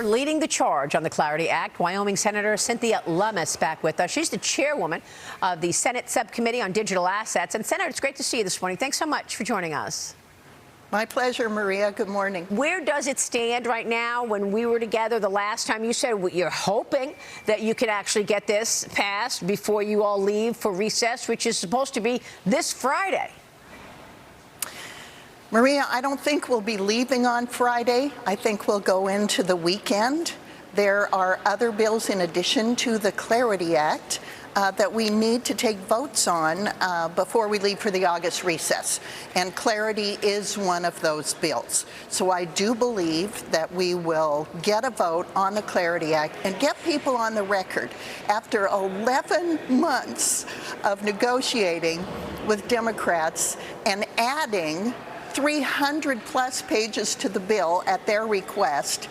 Leading the charge on the Clarity Act, Wyoming Senator Cynthia Lummis back with us. She's the chairwoman of the Senate Subcommittee on Digital Assets. And Senator, it's great to see you this morning. Thanks so much for joining us. My pleasure, Maria. Good morning. Where does it stand right now? When we were together the last time, you said you're hoping that you could actually get this passed before you all leave for recess, which is supposed to be this Friday. Maria, I don't think we'll be leaving on Friday. I think we'll go into the weekend. There are other bills in addition to the Clarity Act that we need to take votes on before we leave for the August recess. And Clarity is one of those bills. So I do believe that we will get a vote on the Clarity Act and get people on the record. After 11 months of negotiating with Democrats and adding 300-plus pages to the bill at their request,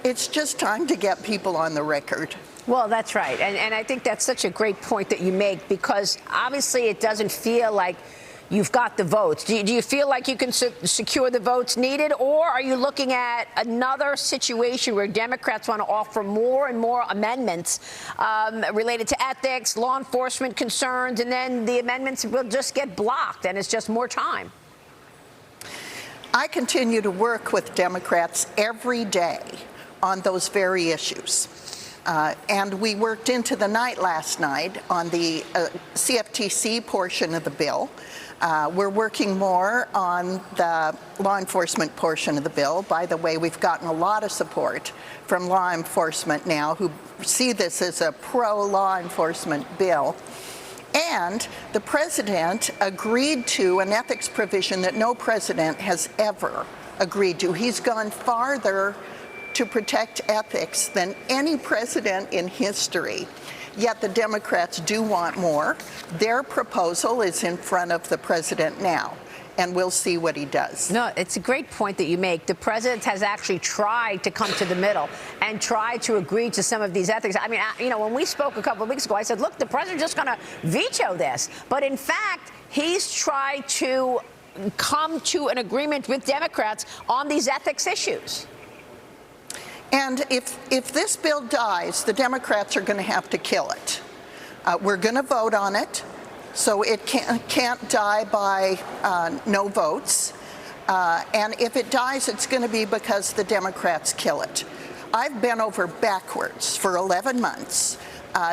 it's just time to get people on the record. Well, that's right. And I think that's such a great point that you make, because obviously it doesn't feel like you've got the votes. Do you feel like you can secure the votes needed, or are you looking at another situation where Democrats want to offer more and more amendments related to ethics, law enforcement concerns, and then the amendments will just get blocked and it's just more time? I continue to work with Democrats every day on those very issues. And we worked into the night last night on the CFTC portion of the bill. We're working more on the law enforcement portion of the bill. By the way, we've gotten a lot of support from law enforcement now who see this as a pro-law enforcement bill. And the president agreed to an ethics provision that no president has ever agreed to. He's gone farther to protect ethics than any president in history. Yet the Democrats do want more. Their proposal is in front of the president now, and we'll see what he does. No, it's a great point that you make. The president has actually tried to come to the middle and try to agree to some of these ethics. I mean, you know, when we spoke a couple of weeks ago, I said, look, the president's just going to veto this. But in fact, he's tried to come to an agreement with Democrats on these ethics issues. And if this bill dies, the Democrats are going to have to kill it. We're going to vote on it. So it can't die by no votes. And if it dies, it's going to be because the Democrats kill it. I've bent over backwards for 11 months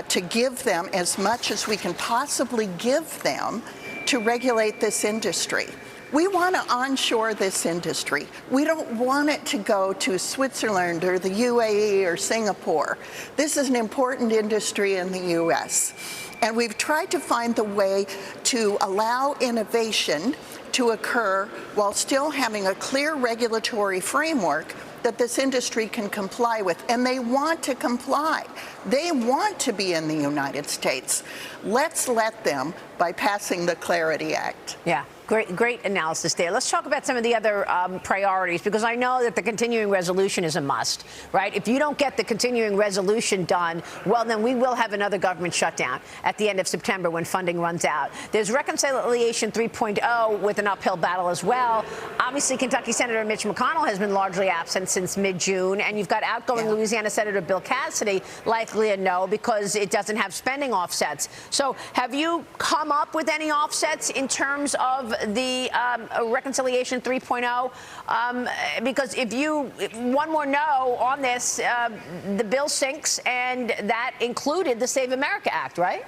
to give them as much as we can possibly give them to regulate this industry. We want to onshore this industry. We don't want it to go to Switzerland or the UAE or Singapore. This is an important industry in the U.S. And we've tried to find the way to allow innovation to occur while still having a clear regulatory framework that this industry can comply with. And they want to comply. They want to be in the United States. Let's let them by passing the Clarity Act. Yeah. Great analysis there. Let's talk about some of the other priorities, because I know that the continuing resolution is a must, right? If you don't get the continuing resolution done, well, then we will have another government shutdown at the end of September when funding runs out. There's Reconciliation 3.0 with an uphill battle as well. Obviously, Kentucky Senator Mitch McConnell has been largely absent since mid-June, and you've got outgoing Louisiana Senator Bill Cassidy likely a no because it doesn't have spending offsets. So have you come up with any offsets in terms of the Reconciliation 3.0, because if one more no on this, the bill sinks, and that included the Save America Act, right?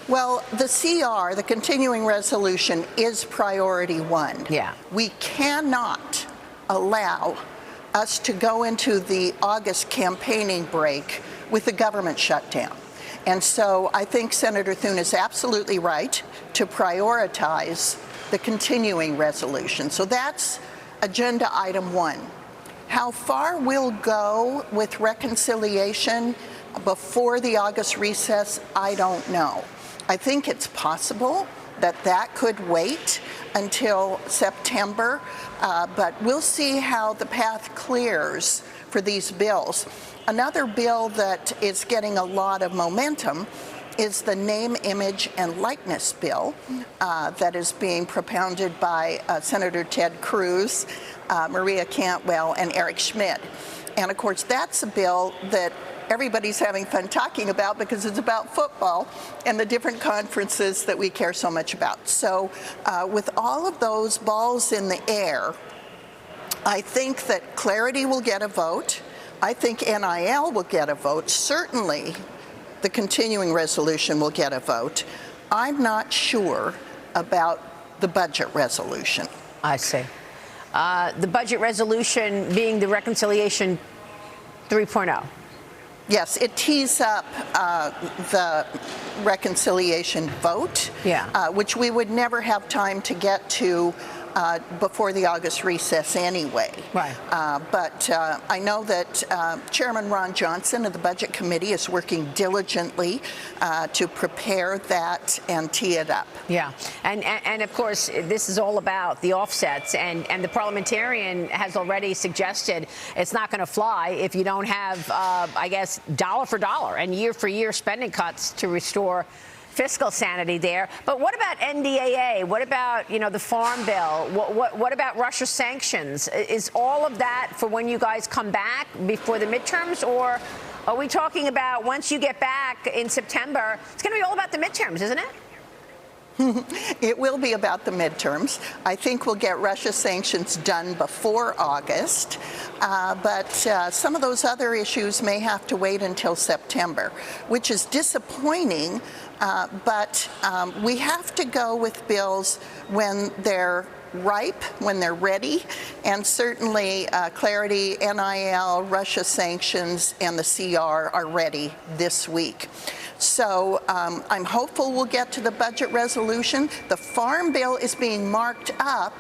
Well, the CR, the continuing resolution, is priority one. Yeah. We cannot allow us to go into the August campaigning break with the government shutdown. And so I think Senator Thune is absolutely right to prioritize the continuing resolution. So that's agenda item one. How far we'll go with reconciliation before the August recess, I don't know. I think it's possible that that could wait until September, but we'll see how the path clears for these bills. Another bill that is getting a lot of momentum is the name, image, and likeness bill that is being propounded by Senator Ted Cruz, Maria Cantwell, and Eric Schmidt. And of course, that's a bill that everybody's having fun talking about because it's about football and the different conferences that we care so much about. So with all of those balls in the air, I think that Clarity will get a vote. I think NIL will get a vote. Certainly, the continuing resolution will get a vote. I'm not sure about the budget resolution. I see. The budget resolution being the reconciliation 3.0. Yes, it tees up the reconciliation vote, which we would never have time to get to before the August recess anyway. Right. But I know that Chairman Ron Johnson of the Budget Committee is working diligently to prepare that and tee it up. Yeah, and of course, this is all about the offsets, and the parliamentarian has already suggested it's not going to fly if you don't have, I guess, dollar for dollar and year for year spending cuts to restore fiscal sanity there. But what about NDAA? What about, the Farm Bill? What about Russia sanctions? Is all of that for when you guys come back before the midterms, or are we talking about once you get back in September, it's going to be all about the midterms, isn't it? It will be about the midterms. I think we'll get Russia sanctions done before August, but some of those other issues may have to wait until September, which is disappointing, but we have to go with bills when they're ripe, when they're ready, and certainly Clarity, NIL, Russia sanctions, and the CR are ready this week. So I'm hopeful we'll get to the budget resolution. The Farm Bill is being marked up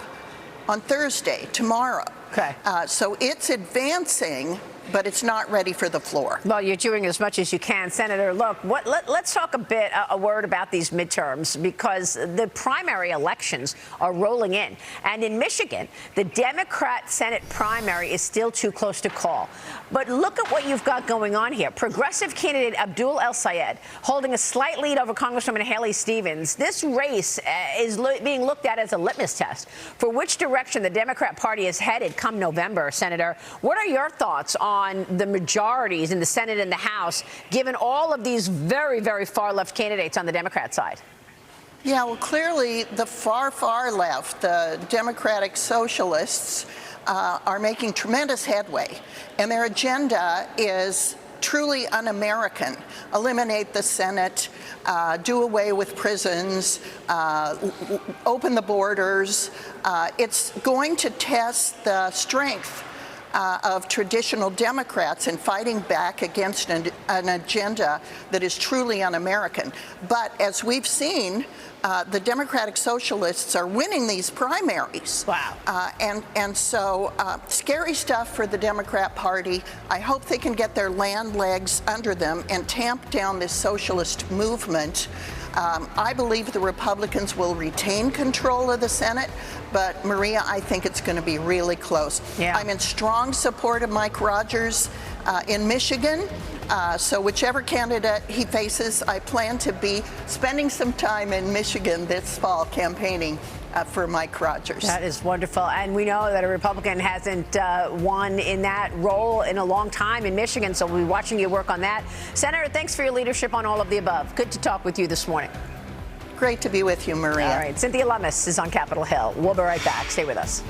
on Thursday, tomorrow. Okay. So it's advancing, but it's not ready for the floor. Well, you're doing as much as you can. Senator, look, let's talk a word about these midterms, because the primary elections are rolling in. And in Michigan, the Democrat Senate primary is still too close to call. But look at what you've got going on here. Progressive candidate Abdul El Sayed holding a slight lead over Congresswoman Haley Stevens. This race is being looked at as a litmus test for which direction the Democrat Party is headed come November. Senator, what are your thoughts on the majorities in the Senate and the House, given all of these very, very far left candidates on the Democrat side? Yeah, well, clearly the far, far left, the Democratic Socialists, are making tremendous headway, and their agenda is truly un-American. Eliminate the Senate, do away with prisons, open the borders. It's going to test the strength of traditional Democrats in fighting back against an agenda that is truly un-American. But as we've seen, the Democratic Socialists are winning these primaries. Wow. And so scary stuff for the Democrat Party. I hope they can get their land legs under them and tamp down this socialist movement. I believe the Republicans will retain control of the Senate, but Maria, I think it's going to be really close. Yeah. I'm in strong support of Mike Rogers in Michigan. So whichever candidate he faces, I plan to be spending some time in Michigan this fall campaigning for Mike Rogers. That is wonderful. And we know that a Republican hasn't won in that role in a long time in Michigan, so we'll be watching you work on that. Senator, thanks for your leadership on all of the above. Good to talk with you this morning. Great to be with you, Maria. All right. Cynthia Lummis is on Capitol Hill. We'll be right back. Stay with us.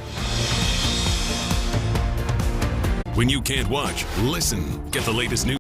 When you can't watch, listen. Get the latest news.